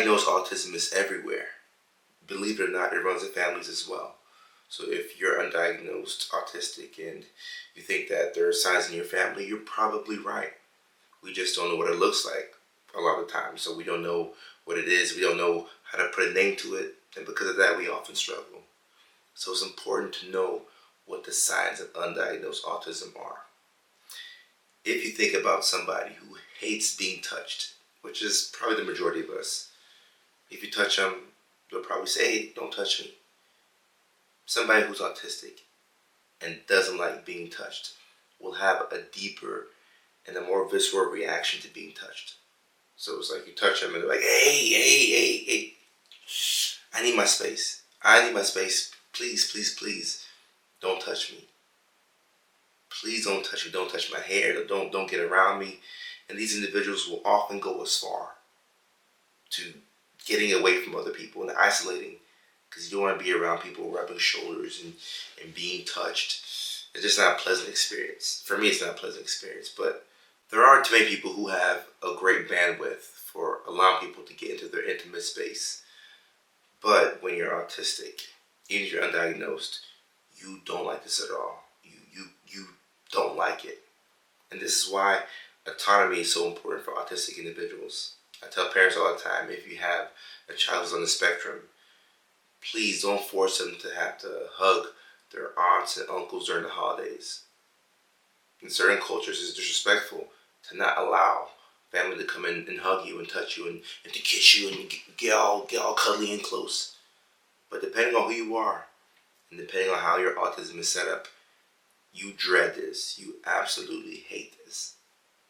Undiagnosed autism is everywhere. Believe it or not, it runs in families as well. So if you're undiagnosed autistic and you think that there are signs in your family, you're probably right. We just don't know what it looks like a lot of times. So we don't know what it is. We don't know how to put a name to it. And because of that, we often struggle. So it's important to know what the signs of undiagnosed autism are. If you think about somebody who hates being touched, which is probably the majority of us, if you touch them, they'll probably say, hey, don't touch me. Somebody who's autistic and doesn't like being touched will have a deeper and a more visceral reaction to being touched. So it's like you touch them and they're like, hey, I need my space. I need my space. Please, please, please, don't touch me. Please don't touch me. Don't touch my hair. Don't get around me. And these individuals will often go as far to getting away from other people and isolating, because you don't want to be around people rubbing shoulders and being touched. It's just not a pleasant experience. For me, it's not a pleasant experience, but there aren't too many people who have a great bandwidth for allowing people to get into their intimate space. But when you're autistic, even if you're undiagnosed, you don't like this at all. You don't like it. And this is why autonomy is so important for autistic individuals. I tell parents all the time, if you have a child who's on the spectrum, please don't force them to have to hug their aunts and uncles during the holidays. In certain cultures, it's disrespectful to not allow family to come in and hug you and touch you and to kiss you and get all cuddly and close. But depending on who you are and depending on how your autism is set up, you dread this. You absolutely hate this.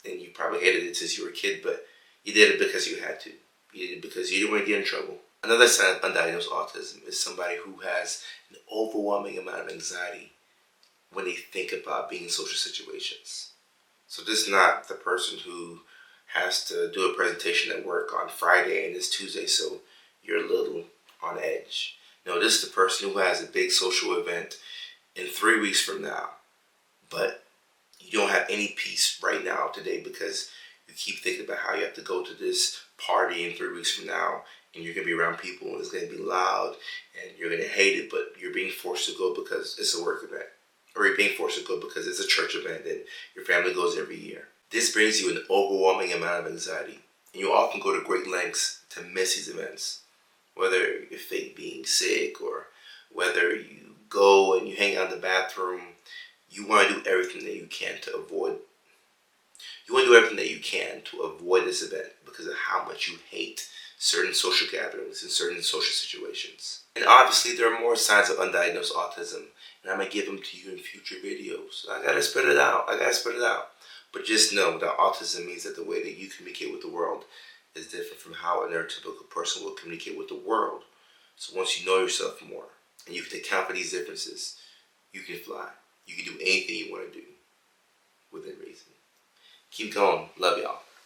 And you probably hated it since you were a kid, but you did it because you had to. You did it because you didn't want to get in trouble. Another sign of undiagnosed autism is somebody who has an overwhelming amount of anxiety when they think about being in social situations. So this is not the person who has to do a presentation at work on Friday and it's Tuesday, so you're a little on edge. No, this is the person who has a big social event in 3 weeks from now, but you don't have any peace right now today because you keep thinking about how you have to go to this party in 3 weeks from now, and you're going to be around people and it's going to be loud and you're going to hate it, but you're being forced to go because it's a work event, or you're being forced to go because it's a church event and your family goes every year. This brings you an overwhelming amount of anxiety, and you often go to great lengths to miss these events, whether you fake being sick or whether you go and you hang out in the bathroom. You want to do everything that you can to avoid. You want to do everything that you can to avoid this event because of how much you hate certain social gatherings and certain social situations. And obviously there are more signs of undiagnosed autism, and I'm going to give them to you in future videos. I got to spread it out. But just know that autism means that the way that you communicate with the world is different from how a neurotypical person will communicate with the world. So once you know yourself more and you can account for these differences, you can fly. You can do anything you want to do within reason. Keep going. Love y'all.